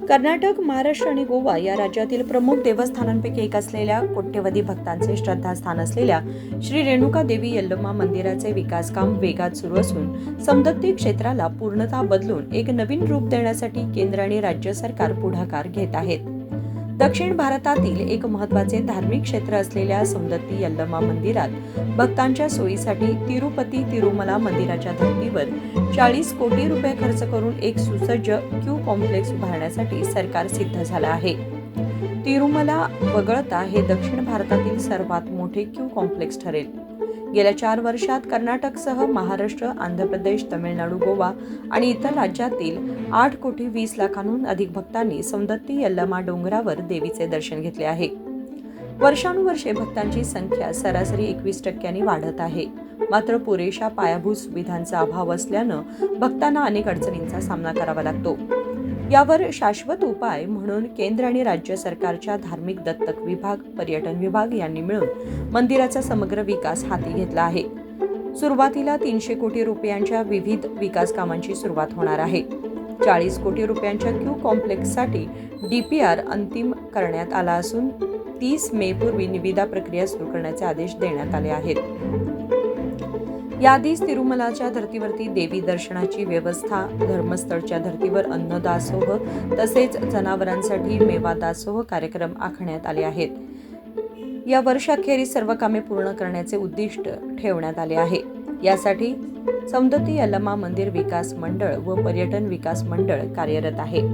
कर्नाटक, महाराष्ट्र आणि गोवा या राज्यातील प्रमुख देवस्थानांपैकी एक असलेल्या कोट्यवधी भक्तांचे श्रद्धास्थान असलेल्या श्री रेणुका देवी यल्लमा मंदिराचे विकासकाम वेगात सुरू असून सौंदत्ती क्षेत्राला पूर्णतः बदलून एक नवीन रूप देण्यासाठी केंद्र आणि राज्य सरकार पुढाकार घेत आहेत. दक्षिण भारतातील एक महत्त्वाचे धार्मिक क्षेत्र असलेल्या सौंदत्ती यल्लमा मंदिरात भक्तांच्या सोयीसाठी तिरुपती तिरुमला मंदिराच्या धर्तीवर 40 कोटी रुपये खर्च करून एक सुसज्ज क्यू कॉम्प्लेक्स उभारण्यासाठी सरकार सिद्ध झालं आहे. तिरुमला वगळता हे दक्षिण भारतातील सर्वात मोठे क्यू कॉम्प्लेक्स ठरेल. गेल्या 4 वर्षात कर्नाटकसह महाराष्ट्र, आंध्र प्रदेश, तमिळनाडू, गोवा आणि इतर राज्यातील 8 कोटी 20 लाखांहून अधिक भक्तांनी सौंदत्ती यल्लमा डोंगरावर देवीचे दर्शन घेतले आहे. वर्षानुवर्षे भक्तांची संख्या सरासरी 21% वाढत आहे. मात्र पुरेशा पायाभूत सुविधांचा अभाव असल्यानं भक्तांना अनेक अडचणींचा सामना करावा लागतो. यावर शाश्वत उपाय म्हणून केंद्र आणि राज्य सरकारच्या धार्मिक दत्तक विभाग, पर्यटन विभाग यांनी मिळून मंदिराचा समग्र विकास हाती घेतला आहे. सुरुवातीला 300 कोटी रुपयांच्या विविध विकास कामांची सुरुवात होणार आहे. 40 कोटी रुपयांच्या क्यू कॉम्प्लेक्ससाठी DPR अंतिम करण्यात आला असून 30 मे पूर्वी निविदा प्रक्रिया सुरू करण्याचे आदेश देण्यात आले आहेत. याआधीच तिरुमलाच्या धर्तीवरती देवी दर्शनाची व्यवस्था, धर्मस्थळच्या धर्तीवर अन्नदासोह तसेच जनावरांसाठी मेवा दासोह कार्यक्रम आखण्यात आले आहेत. या वर्षाखेरीस सर्व कामे पूर्ण करण्याचे उद्दिष्ट ठेवण्यात आले आहे. यासाठी सौंदत्ती यल्लमा मंदिर विकास मंडळ व पर्यटन विकास मंडळ कार्यरत आहे.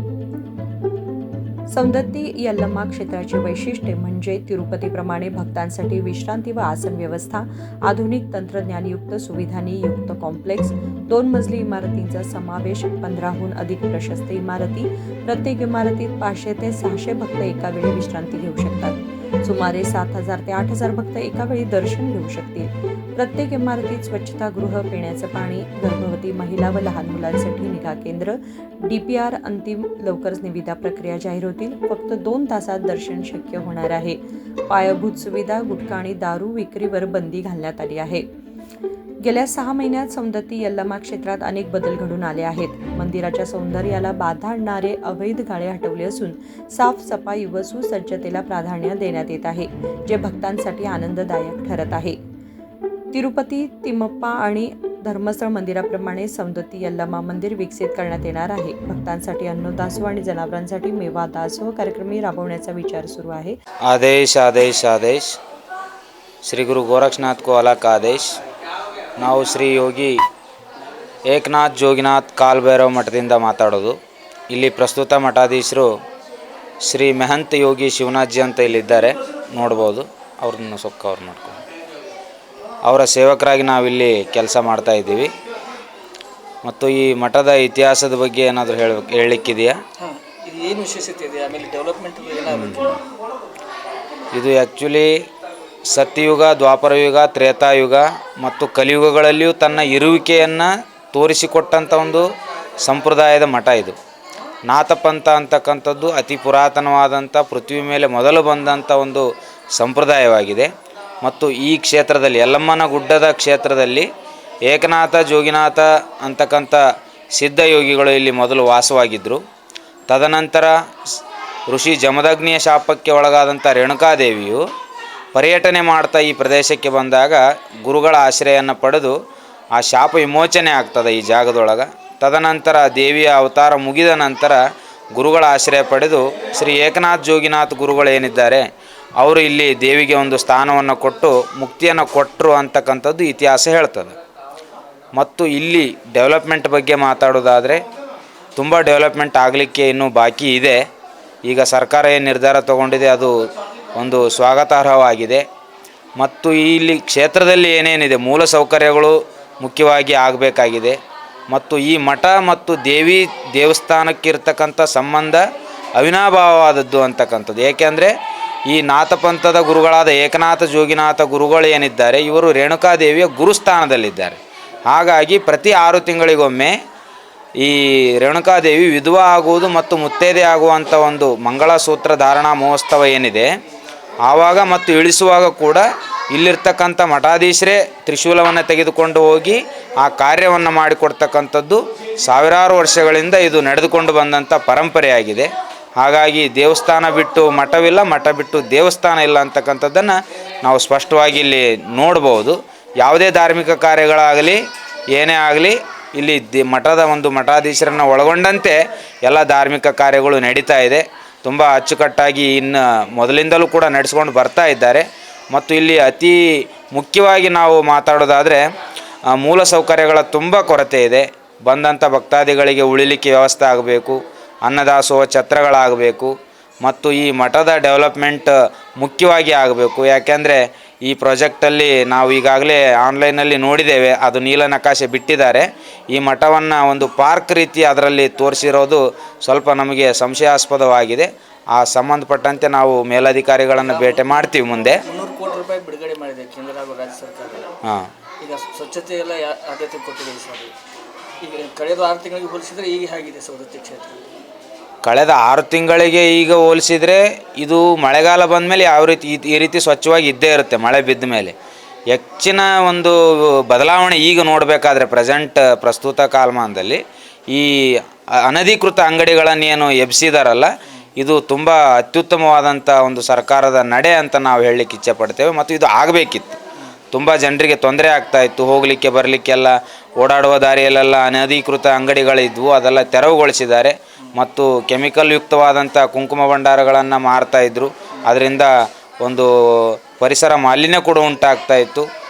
सौंदत्ती यल्लमा क्षेत्राचे वैशिष्ट्य म्हणजे तिरुपतीप्रमाणे भक्तांसाठी विश्रांती व आसन व्यवस्था, आधुनिक तंत्रज्ञानयुक्त सुविधांनी युक्त कॉम्प्लेक्स, 2 मजली इमारतींचा समावेश, 15हून अधिक प्रशस्त इमारती, प्रत्येक इमारतीत 500 ते 600 भक्त एका वेळी विश्रांती घेऊ शकतात. सुमारे 7000 ते 8000 भक्त एका वेळी दर्शन घेऊ शकतील. प्रत्येक इमारतीत स्वच्छतागृह, पिण्याचं पाणी, गर्भवती महिला व लहान मुलांसाठी निगा केंद्र, DPR अंतिम लवकरच निविदा प्रक्रिया जाहीर होतील. फक्त 2 तासात दर्शन शक्य होणार आहे. पायाभूत सुविधा, गुटखा आणि दारू विक्रीवर बंदी घालण्यात आली आहे. गेल्या 6 महिन्यात सौंदत्ती यल्लमा क्षेत्रात अनेक बदल घडून आले आहेत. मंदिराच्या सौंदर्याला बाधा आणणारे अवैध गाळे हटवले असून साफसफाई व सुसज्जतेला प्राधान्य देण्यात येत आहे, जे भक्तांसाठी आनंददायक ठरत आहे. तिरुपती तिम्मप्पा आणि धर्मस्थळ मंदिराप्रमाणे सौंदत्ती यल्लमा मंदिर विकसित करण्यात येणार आहे. भक्तांसाठी अन्नदासोह आणि जनावरांसाठी मेवा दासोह कार्यक्रम राबवण्याचा विचार सुरू आहे. आदेश आदेश आदेश श्री गुरु गोरक्षनाथ को अलग आदेश. ನಾವು ಶ್ರೀ ಯೋಗಿ ಏಕನಾಥ್ ಜೋಗಿನಾಥ್ ಕಾಲಭೈರವ ಮಠದಿಂದ ಮಾತಾಡೋದು. ಇಲ್ಲಿ ಪ್ರಸ್ತುತ ಮಠಾಧೀಶರು ಶ್ರೀ ಮೆಹಂತ್ ಯೋಗಿ ಶಿವನಾಥ್ಜಿ ಅಂತ ಇಲ್ಲಿದ್ದಾರೆ, ನೋಡ್ಬೋದು. ಅವ್ರನ್ನ ಸ್ವಲ್ಪ ಕವರ್ ಮಾಡ್ಕೊಂಡು ಅವರ ಸೇವಕರಾಗಿ ನಾವಿಲ್ಲಿ ಕೆಲಸ ಮಾಡ್ತಾ ಇದ್ದೀವಿ. ಮತ್ತು ಈ ಮಠದ ಇತಿಹಾಸದ ಬಗ್ಗೆ ಏನಾದರೂ ಹೇಳಲಿಕ್ಕಿದೆಯಾ? ಏನು ವಿಶೇಷತೆ ಇದೆ? ಆಮೇಲೆ ಡೆವಲಪ್ಮೆಂಟ್ ಏನಾಗುತ್ತೆ? ಇದು ಆ್ಯಕ್ಚುಲಿ ಸತ್ಯಯುಗ, ದ್ವಾಪರಯುಗ, ತ್ರೇತಾಯುಗ ಮತ್ತು ಕಲಿಯುಗಗಳಲ್ಲಿಯೂ ತನ್ನ ಇರುವಿಕೆಯನ್ನು ತೋರಿಸಿಕೊಟ್ಟಂಥ ಒಂದು ಸಂಪ್ರದಾಯದ ಮಠ ಇದು. ನಾಥಪಂಥ ಅಂತಕ್ಕಂಥದ್ದು ಅತಿ ಪುರಾತನವಾದಂಥ ಪೃಥ್ವಿ ಮೇಲೆ ಮೊದಲು ಬಂದಂಥ ಒಂದು ಸಂಪ್ರದಾಯವಾಗಿದೆ. ಮತ್ತು ಈ ಕ್ಷೇತ್ರದಲ್ಲಿ ಯಲ್ಲಮ್ಮನ ಗುಡ್ಡದ ಕ್ಷೇತ್ರದಲ್ಲಿ ಏಕನಾಥ ಜೋಗಿನಾಥ ಅಂತಕ್ಕಂಥ ಸಿದ್ಧಯೋಗಿಗಳು ಇಲ್ಲಿ ಮೊದಲು ವಾಸವಾಗಿದ್ದರು. ತದನಂತರ ಋಷಿ ಜಮದಗ್ನಿಯ ಶಾಪಕ್ಕೆ ಒಳಗಾದಂಥ ರೇಣುಕಾದೇವಿಯು ಪರ್ಯಟನೆ ಮಾಡ್ತಾ ಈ ಪ್ರದೇಶಕ್ಕೆ ಬಂದಾಗ ಗುರುಗಳ ಆಶ್ರಯವನ್ನು ಪಡೆದು ಆ ಶಾಪ ವಿಮೋಚನೆ ಆಗ್ತದೆ ಈ ಜಾಗದೊಳಗೆ. ತದನಂತರ ದೇವಿಯ ಅವತಾರ ಮುಗಿದ ನಂತರ ಗುರುಗಳ ಆಶ್ರಯ ಪಡೆದು ಶ್ರೀ ಏಕನಾಥ್ ಜೋಗಿನಾಥ್ ಗುರುಗಳೇನಿದ್ದಾರೆ ಅವರು ಇಲ್ಲಿ ದೇವಿಗೆ ಒಂದು ಸ್ಥಾನವನ್ನು ಕೊಟ್ಟು ಮುಕ್ತಿಯನ್ನು ಕೊಟ್ಟರು ಅಂತಕ್ಕಂಥದ್ದು ಇತಿಹಾಸ ಹೇಳ್ತದೆ. ಮತ್ತು ಇಲ್ಲಿ ಡೆವಲಪ್ಮೆಂಟ್ ಬಗ್ಗೆ ಮಾತಾಡೋದಾದರೆ ತುಂಬ ಡೆವಲಪ್ಮೆಂಟ್ ಆಗಲಿಕ್ಕೆ ಇನ್ನೂ ಬಾಕಿ ಇದೆ. ಈಗ ಸರ್ಕಾರ ಏನು ನಿರ್ಧಾರ ತಗೊಂಡಿದೆ ಅದು ಒಂದು ಸ್ವಾಗತಾರ್ಹವಾಗಿದೆ. ಮತ್ತು ಇಲ್ಲಿ ಕ್ಷೇತ್ರದಲ್ಲಿ ಏನೇನಿದೆ ಮೂಲ ಸೌಕರ್ಯಗಳು ಮುಖ್ಯವಾಗಿ ಆಗಬೇಕಾಗಿದೆ. ಮತ್ತು ಈ ಮಠ ಮತ್ತು ದೇವಿ ದೇವಸ್ಥಾನಕ್ಕಿರ್ತಕ್ಕಂಥ ಸಂಬಂಧ ಅವಿನಾಭಾವವಾದದ್ದು ಅಂತಕ್ಕಂಥದ್ದು. ಏಕೆಂದರೆ ಈ ನಾಥಪಂಥದ ಗುರುಗಳಾದ ಏಕನಾಥ ಜೋಗಿನಾಥ ಗುರುಗಳು ಏನಿದ್ದಾರೆ ಇವರು ರೇಣುಕಾದೇವಿಯ ಗುರುಸ್ಥಾನದಲ್ಲಿದ್ದಾರೆ. ಹಾಗಾಗಿ ಪ್ರತಿ 6 ತಿಂಗಳಿಗೊಮ್ಮೆ ಈ ರೇಣುಕಾದೇವಿ ವಿಧವಾ ಆಗುವುದು ಮತ್ತು ಮುತ್ತೈದೆ ಆಗುವಂಥ ಒಂದು ಮಂಗಳಸೂತ್ರ ಧಾರಣಾ ಮಹೋತ್ಸವ ಏನಿದೆ ಆವಾಗ ಮತ್ತು ಇಳಿಸುವಾಗ ಕೂಡ ಇಲ್ಲಿರ್ತಕ್ಕಂಥ ಮಠಾಧೀಶರೇ ತ್ರಿಶೂಲವನ್ನು ತೆಗೆದುಕೊಂಡು ಹೋಗಿ ಆ ಕಾರ್ಯವನ್ನು ಮಾಡಿಕೊಡ್ತಕ್ಕಂಥದ್ದು ಸಾವಿರಾರು ವರ್ಷಗಳಿಂದ ಇದು ನಡೆದುಕೊಂಡು ಬಂದಂಥ ಪರಂಪರೆಯಾಗಿದೆ. ಹಾಗಾಗಿ ದೇವಸ್ಥಾನ ಬಿಟ್ಟು ಮಠವಿಲ್ಲ, ಮಠ ಬಿಟ್ಟು ದೇವಸ್ಥಾನ ಇಲ್ಲ ಅಂತಕ್ಕಂಥದ್ದನ್ನು ನಾವು ಸ್ಪಷ್ಟವಾಗಿ ಇಲ್ಲಿ ನೋಡ್ಬೋದು. ಯಾವುದೇ ಧಾರ್ಮಿಕ ಕಾರ್ಯಗಳಾಗಲಿ ಏನೇ ಆಗಲಿ ಇಲ್ಲಿ ಮಠದ ಒಂದು ಮಠಾಧೀಶರನ್ನು ಒಳಗೊಂಡಂತೆ ಎಲ್ಲ ಧಾರ್ಮಿಕ ಕಾರ್ಯಗಳು ನಡೀತಾ ಇದೆ. ತುಂಬ ಅಚ್ಚುಕಟ್ಟಾಗಿ ಇನ್ನು ಮೊದಲಿಂದಲೂ ಕೂಡ ನಡೆಸ್ಕೊಂಡು ಬರ್ತಾ ಇದ್ದಾರೆ. ಮತ್ತು ಇಲ್ಲಿ ಅತಿ ಮುಖ್ಯವಾಗಿ ನಾವು ಮಾತಾಡೋದಾದರೆ ಮೂಲ ಸೌಕರ್ಯಗಳ ತುಂಬ ಕೊರತೆ ಇದೆ. ಬಂದಂಥ ಭಕ್ತಾದಿಗಳಿಗೆ ಉಳಿಲಿಕ್ಕೆ ವ್ಯವಸ್ಥೆ ಆಗಬೇಕು, ಅನ್ನದಾಸೋಹ ಛತ್ರಗಳಾಗಬೇಕು ಮತ್ತು ಈ ಮಠದ ಡೆವಲಪ್ಮೆಂಟ್ ಮುಖ್ಯವಾಗಿ ಆಗಬೇಕು. ಯಾಕೆಂದರೆ ಈ ಪ್ರಾಜೆಕ್ಟಲ್ಲಿ ನಾವು ಈಗಾಗಲೇ ಆನ್ಲೈನಲ್ಲಿ ನೋಡಿದ್ದೇವೆ, ಅದು ನೀಲನಕಾಶೆ ಬಿಟ್ಟಿದ್ದಾರೆ. ಈ ಮಠವನ್ನು ಒಂದು ಪಾರ್ಕ್ ರೀತಿ ಅದರಲ್ಲಿ ತೋರಿಸಿರೋದು ಸ್ವಲ್ಪ ನಮಗೆ ಸಂಶಯಾಸ್ಪದವಾಗಿದೆ. ಆ ಸಂಬಂಧಪಟ್ಟಂತೆ ನಾವು ಮೇಲಧಿಕಾರಿಗಳನ್ನು ಭೇಟಿ ಮಾಡ್ತೀವಿ ಮುಂದೆ. 300 ಕೋಟಿ ರೂಪಾಯಿ ಬಿಡುಗಡೆ ಮಾಡಿದೆ ಕೇಂದ್ರ ಹಾಗೂ ರಾಜ್ಯ ಸರ್ಕಾರ. ಹಾಂ, ಈಗ ಸ್ವಚ್ಛತೆ ಎಲ್ಲ ಆದ್ಯತೆ ಕೊಟ್ಟಿದೆ ಸರ್. ಈಗ ಕಳೆದ 6 ತಿಂಗಳಿಗೆ ಹೋಲಿಸಿದರೆ ಈಗ ಹೇಗಿದೆ ಸವದತ್ತಿ ಕ್ಷೇತ್ರ? ಕಳೆದ 6 ತಿಂಗಳಿಗೆ ಈಗ ಹೋಲಿಸಿದರೆ ಇದು ಮಳೆಗಾಲ ಬಂದ ಮೇಲೆ ಯಾವ ರೀತಿ ಈ ರೀತಿ ಸ್ವಚ್ಛವಾಗಿ ಇದ್ದೇ ಇರುತ್ತೆ. ಮಳೆ ಬಿದ್ದ ಮೇಲೆ ಹೆಚ್ಚಿನ ಒಂದು ಬದಲಾವಣೆ ಈಗ ನೋಡಬೇಕಾದ್ರೆ ಪ್ರಸ್ತುತ ಕಾಲಮಾನದಲ್ಲಿ ಈ ಅನಧಿಕೃತ ಅಂಗಡಿಗಳನ್ನೇನು ಎಬ್ಸಿದಾರಲ್ಲ, ಇದು ತುಂಬ ಅತ್ಯುತ್ತಮವಾದಂಥ ಒಂದು ಸರ್ಕಾರದ ನಡೆ ಅಂತ ನಾವು ಹೇಳಲಿಕ್ಕೆ ಇಚ್ಛೆ ಪಡ್ತೇವೆ. ಮತ್ತು ಇದು ಆಗಬೇಕಿತ್ತು. ತುಂಬ ಜನರಿಗೆ ತೊಂದರೆ ಆಗ್ತಾಯಿತ್ತು, ಹೋಗಲಿಕ್ಕೆ ಬರಲಿಕ್ಕೆಲ್ಲ ಓಡಾಡುವ ದಾರಿಯಲ್ಲೆಲ್ಲ ಅನಧಿಕೃತ ಅಂಗಡಿಗಳಿದ್ವು, ಅದೆಲ್ಲ ತೆರವುಗೊಳಿಸಿದ್ದಾರೆ. ಮತ್ತು ಕೆಮಿಕಲ್ ಯುಕ್ತವಾದಂಥ ಕುಂಕುಮ ಭಂಡಾರಗಳನ್ನು ಮಾರ್ತಾಯಿದ್ರು. ಅದರಿಂದ ಒಂದು ಪರಿಸರ ಮಾಲಿನ್ಯ ಕೂಡ ಉಂಟಾಗ್ತಾಯಿತ್ತು.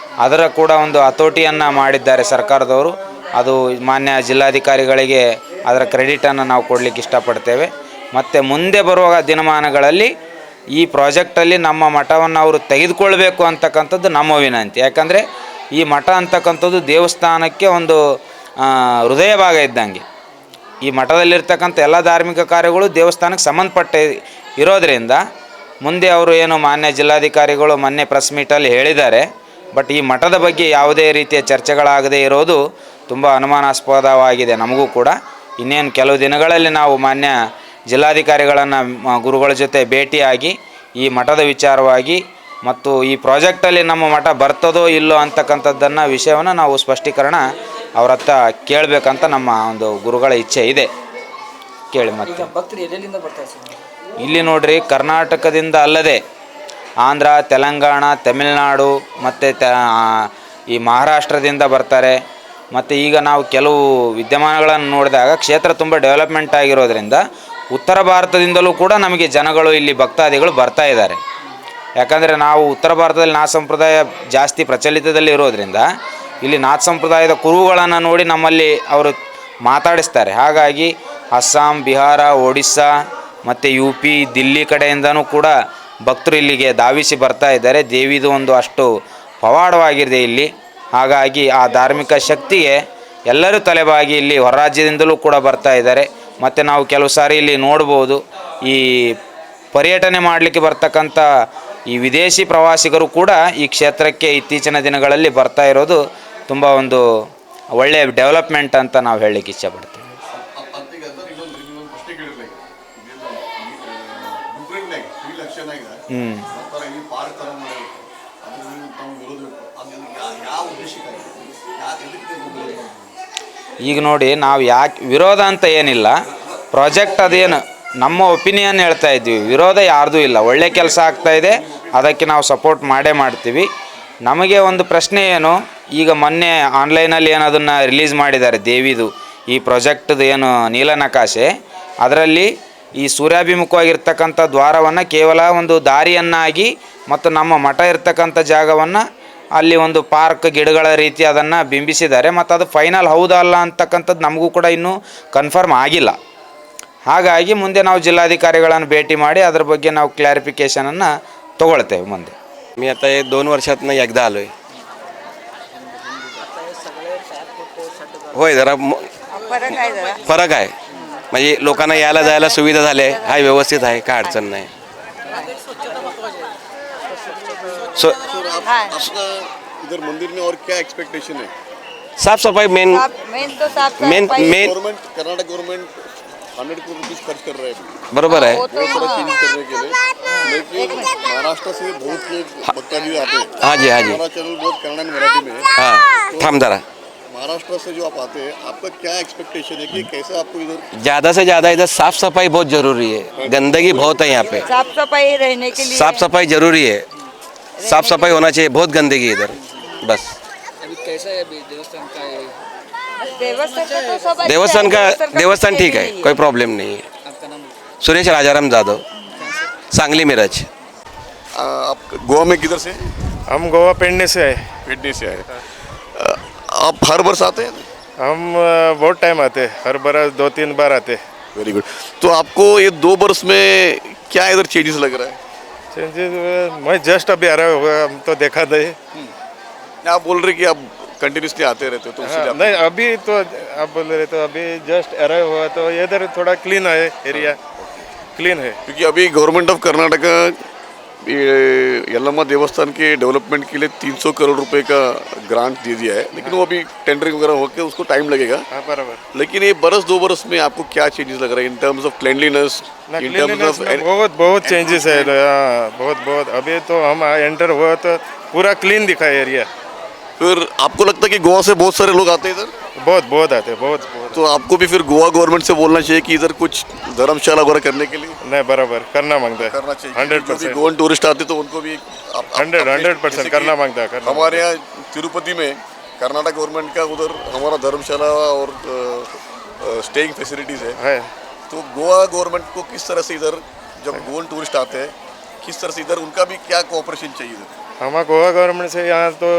ಅದರ ಕೂಡ ಒಂದು ಹತೋಟಿಯನ್ನು ಮಾಡಿದ್ದಾರೆ ಸರ್ಕಾರದವರು. ಅದು ಮಾನ್ಯ ಜಿಲ್ಲಾಧಿಕಾರಿಗಳಿಗೆ ಅದರ ಕ್ರೆಡಿಟನ್ನು ನಾವು ಕೊಡಲಿಕ್ಕೆ ಇಷ್ಟಪಡ್ತೇವೆ. ಮತ್ತು ಮುಂದೆ ಬರುವ ದಿನಮಾನಗಳಲ್ಲಿ ಈ ಪ್ರಾಜೆಕ್ಟಲ್ಲಿ ನಮ್ಮ ಮಠವನ್ನು ಅವರು ತೆಗೆದುಕೊಳ್ಬೇಕು ಅಂತಕ್ಕಂಥದ್ದು ನಮ್ಮ ವಿನಂತಿ. ಯಾಕಂದರೆ ಈ ಮಠ ಅಂತಕ್ಕಂಥದ್ದು ದೇವಸ್ಥಾನಕ್ಕೆ ಒಂದು ಹೃದಯ ಭಾಗ ಇದ್ದಂಗೆ. ಈ ಮಠದಲ್ಲಿರ್ತಕ್ಕಂಥ ಎಲ್ಲ ಧಾರ್ಮಿಕ ಕಾರ್ಯಗಳು ದೇವಸ್ಥಾನಕ್ಕೆ ಸಂಬಂಧಪಟ್ಟ ಇರೋದರಿಂದ ಮುಂದೆ ಅವರು ಏನು ಮಾನ್ಯ ಜಿಲ್ಲಾಧಿಕಾರಿಗಳು ಮೊನ್ನೆ ಪ್ರೆಸ್ ಮೀಟಲ್ಲಿ ಹೇಳಿದ್ದಾರೆ. ಬಟ್ ಈ ಮಠದ ಬಗ್ಗೆ ಯಾವುದೇ ರೀತಿಯ ಚರ್ಚೆಗಳಾಗದೇ ಇರೋದು ತುಂಬ ಅನುಮಾನಾಸ್ಪದವಾಗಿದೆ ನಮಗೂ ಕೂಡ. ಇನ್ನೇನು ಕೆಲವು ದಿನಗಳಲ್ಲಿ ನಾವು ಮಾನ್ಯ ಜಿಲ್ಲಾಧಿಕಾರಿಗಳನ್ನು ಗುರುಗಳ ಜೊತೆ ಭೇಟಿಯಾಗಿ ಈ ಮಠದ ವಿಚಾರವಾಗಿ ಮತ್ತು ಈ ಪ್ರಾಜೆಕ್ಟಲ್ಲಿ ನಮ್ಮ ಮಠ ಬರ್ತದೋ ಇಲ್ಲೋ ಅಂತಕ್ಕಂಥದ್ದನ್ನು ವಿಷಯವನ್ನು ನಾವು ಸ್ಪಷ್ಟೀಕರಣ ಅವ್ರ ಹತ್ರ ಕೇಳಬೇಕಂತ ನಮ್ಮ ಒಂದು ಗುರುಗಳ ಇಚ್ಛೆ ಇದೆ. ಕೇಳಿ. ಮತ್ತು ಭಕ್ತರು ಎಲ್ಲೆಲ್ಲಿಂದ ಬರ್ತಾರೆ ಸರ್? ಇಲ್ಲಿ ನೋಡ್ರಿ, ಕರ್ನಾಟಕದಿಂದ ಅಲ್ಲದೆ ಆಂಧ್ರ, ತೆಲಂಗಾಣ, ತಮಿಳುನಾಡು ಮತ್ತು ಈ ಮಹಾರಾಷ್ಟ್ರದಿಂದ ಬರ್ತಾರೆ. ಮತ್ತು ಈಗ ನಾವು ಕೆಲವು ವಿದ್ಯಮಾನಗಳನ್ನು ನೋಡಿದಾಗ ಕ್ಷೇತ್ರ ತುಂಬ ಡೆವಲಪ್ಮೆಂಟ್ ಆಗಿರೋದ್ರಿಂದ ಉತ್ತರ ಭಾರತದಿಂದಲೂ ಕೂಡ ನಮಗೆ ಜನಗಳು ಇಲ್ಲಿ ಭಕ್ತಾದಿಗಳು ಬರ್ತಾ ಇದ್ದಾರೆ. ಯಾಕಂದರೆ ನಾವು ಉತ್ತರ ಭಾರತದಲ್ಲಿ ನಾಥ ಸಂಪ್ರದಾಯ ಜಾಸ್ತಿ ಪ್ರಚಲಿತದಲ್ಲಿ ಇರೋದರಿಂದ ಇಲ್ಲಿ ನಾಥ ಸಂಪ್ರದಾಯದ ಕುರುಹುಗಳನ್ನು ನೋಡಿ ನಮ್ಮಲ್ಲಿ ಅವರು ಮಾತಾಡಿಸ್ತಾರೆ. ಹಾಗಾಗಿ ಅಸ್ಸಾಂ, ಬಿಹಾರ, ಒಡಿಸ್ಸಾ ಮತ್ತು UP, ದಿಲ್ಲಿ ಕಡೆಯಿಂದನೂ ಕೂಡ ಭಕ್ತರು ಇಲ್ಲಿಗೆ ಧಾವಿಸಿ ಬರ್ತಾ ಇದ್ದಾರೆ. ದೇವಿದು ಒಂದು ಅಷ್ಟು ಪವಾಡವಾಗಿದೆ ಇಲ್ಲಿ. ಹಾಗಾಗಿ ಆ ಧಾರ್ಮಿಕ ಶಕ್ತಿಗೆ ಎಲ್ಲರೂ ತಲೆಬಾಗಿ ಇಲ್ಲಿ ಹೊರ ರಾಜ್ಯದಿಂದಲೂ ಕೂಡ ಬರ್ತಾ ಇದ್ದಾರೆ. ಮತ್ತು ನಾವು ಕೆಲವು ಸಾರಿ ಇಲ್ಲಿ ನೋಡ್ಬೋದು, ಈ ಪರ್ಯಟನೆ ಮಾಡಲಿಕ್ಕೆ ಬರ್ತಕ್ಕಂಥ ಈ ವಿದೇಶಿ ಪ್ರವಾಸಿಗರು ಕೂಡ ಈ ಕ್ಷೇತ್ರಕ್ಕೆ ಇತ್ತೀಚಿನ ದಿನಗಳಲ್ಲಿ ಬರ್ತಾ ಇರೋದು ತುಂಬ ಒಂದು ಒಳ್ಳೆಯ ಡೆವಲಪ್ಮೆಂಟ್ ಅಂತ ನಾವು ಹೇಳಲಿಕ್ಕೆ ಇಷ್ಟಪಡ್ತೀವಿ. ಈಗ ನೋಡಿ, ನಾವು ಯಾಕೆ ವಿರೋಧ ಅಂತ ಏನಿಲ್ಲ, ಪ್ರಾಜೆಕ್ಟ್ ಅದೇನು ನಮ್ಮ ಒಪಿನಿಯನ್ ಹೇಳ್ತಾ ಇದ್ವಿ, ವಿರೋಧ ಯಾರ್ದೂ ಇಲ್ಲ. ಒಳ್ಳೆ ಕೆಲಸ ಆಗ್ತಾಯಿದೆ, ಅದಕ್ಕೆ ನಾವು ಸಪೋರ್ಟ್ ಮಾಡೇ ಮಾಡ್ತೀವಿ. ನಮಗೆ ಒಂದು ಪ್ರಶ್ನೆ ಏನು, ಈಗ ಮೊನ್ನೆ ಆನ್ಲೈನಲ್ಲಿ ಏನು ಅದನ್ನು ರಿಲೀಸ್ ಮಾಡಿದ್ದಾರೆ ದೇವಿದು ಈ ಪ್ರಾಜೆಕ್ಟ್ದು ಏನು ನೀಲನಕಾಶೆ, ಅದರಲ್ಲಿ ಈ ಸೂರ್ಯಾಭಿಮುಖವಾಗಿರ್ತಕ್ಕಂಥ ದ್ವಾರವನ್ನು ಕೇವಲ ಒಂದು ದಾರಿಯನ್ನಾಗಿ ಮತ್ತು ನಮ್ಮ ಮಠ ಇರ್ತಕ್ಕಂಥ ಜಾಗವನ್ನು ಅಲ್ಲಿ ಒಂದು ಪಾರ್ಕ್ ಗಿಡಗಳ ರೀತಿ ಅದನ್ನು ಬಿಂಬಿಸಿದ್ದಾರೆ. ಮತ್ತು ಅದು ಫೈನಲ್ ಹೌದಲ್ಲ ಅಂತಕ್ಕಂಥದ್ದು ನಮಗೂ ಕೂಡ ಇನ್ನೂ ಕನ್ಫರ್ಮ್ ಆಗಿಲ್ಲ. ಹಾಗಾಗಿ ಮುಂದೆ ನಾವು ಜಿಲ್ಲಾಧಿಕಾರಿಗಳನ್ನು ಭೇಟಿ ಮಾಡಿ ಅದರ ಬಗ್ಗೆ ನಾವು ಕ್ಲಾರಿಫಿಕೇಷನನ್ನು ತೊಗೊಳ್ತೇವೆ ಮುಂದೆ. मी आता 2 वर्षातनं एकदा आलो आहे. होय, जरा फरक आहे. म्हणजे लोकांना यायला जायला सुविधा झाल्या, हाय व्यवस्थित आहे, काय अडचण नाही. सो इधर मंदिर में और क्या एक्सपेक्टेशन है? साफ सफाई मेन मेन तो साफ मेन सफाई। Main government, Karnataka government 100 crore rupees खर्च कर रहे हैं बरोबर आहे. बहुत सारा चेंज करने के लिए, लेकिन महाराष्ट्र से बहुत लोग भक्ताजी आते हैं. हाँ जी, हाँ जी. हमारा चैनल बहुत कन्नड़ एंड मराठी में है. हाँ थांब जरा. महाराष्ट्र से जो आप आते हैं, आपका क्या एक्सपेक्टेशन है कि कैसे आपको इधर ज़्यादा से ज़्यादा इधर साफ सफाई बहुत ज़रूरी है. गंदगी बहुत है यहाँ पे. साफ सफाई रहने के लिए साफ सफाई जरूरी है. साफ सफाई होना चाहिए. बहुत गंदगी है इधर. बस अभी कैसा है अभी देवस्थान का है? देवस्थान का तो सब अच्छा है, देवस्थान ठीक है. नहीं कोई प्रॉब्लम नहीं है. आपका नाम? सुरेश राजाराम जाधव, सांगली मिरज. आप गोवा में किधर से? हम गोवा पेडने से आए. पेडने से आए. आप हर वर्ष आते हैं? हम बहुत टाइम आते हैं, हर बरस 2-3 बार आते हैं. Very good. तो आपको ये 2 वर्ष में क्या इधर चेंजेस लग रहा है? चेंजेस मैं जस्ट अभी आ रहा हुआ, हम तो देखा दे. आप बोल रहे कि आप कंटिन्यूसली आते रहते हो तो इसलिए नहीं अभी तो आप बोल रहे तो अभी जस्ट अराइव हुआ तो इधर थोड़ा क्लीन है, एरिया क्लीन है. क्योंकि अभी गवर्नमेंट ऑफ कर्नाटका यल्लम्मा देवस्थान के डेवलपमेंट के लिए 300 करोड़ रुपए का ग्रांट दे दिया है, लेकिन वो अभी टेंडरिंग वगैरह होकर उसको टाइम लगेगा. हाँ बराबर. लेकिन ये बरस 2 बरस में आपको क्या चेंजेस लग रहा है in terms of cleanliness, in terms of बहुत चेंजेस है. हाँ, बहुत अभी तो हम एंटर हुआ तो पूरा क्लीन दिखा है एरिया. फिर आपको लगता है कि गोवा से बहुत सारे लोग आते हैं इधर, बहुत आते हैं, बहुत. तो आपको भी फिर गोवा गवर्नमेंट से बोलना चाहिए कि इधर कुछ धर्मशाला वगैरह करने के लिए नहीं बराबर करना मांगता है. करना चाहिए. 100%. गोवन टूरिस्ट आते तो उनको भी 100% करना मांगता है. हमारे यहाँ तिरुपति में कर्नाटक गवर्नमेंट का उधर हमारा धर्मशाला और स्टेइंग फैसिलिटीज़ है. तो गोवा गवर्नमेंट को किस तरह से इधर जब गोवन टूरिस्ट आते हैं किस तरह से इधर उनका भी क्या कोऑपरेशन चाहिए इधर? हमारा गोवा गवर्नमेंट से यहाँ तो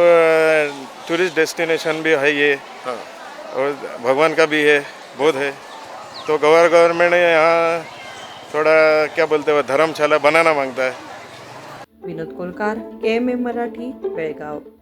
टूरिस्ट डेस्टिनेशन भी है ये. हाँ. और भगवान का भी है, बहुत है. तो गोवा गवर्नमेंट ने यहाँ थोड़ा क्या बोलते हैं धर्मशाला बनाना मांगता है. विनोद कोलकार, KMM मराठी, बेळगाव.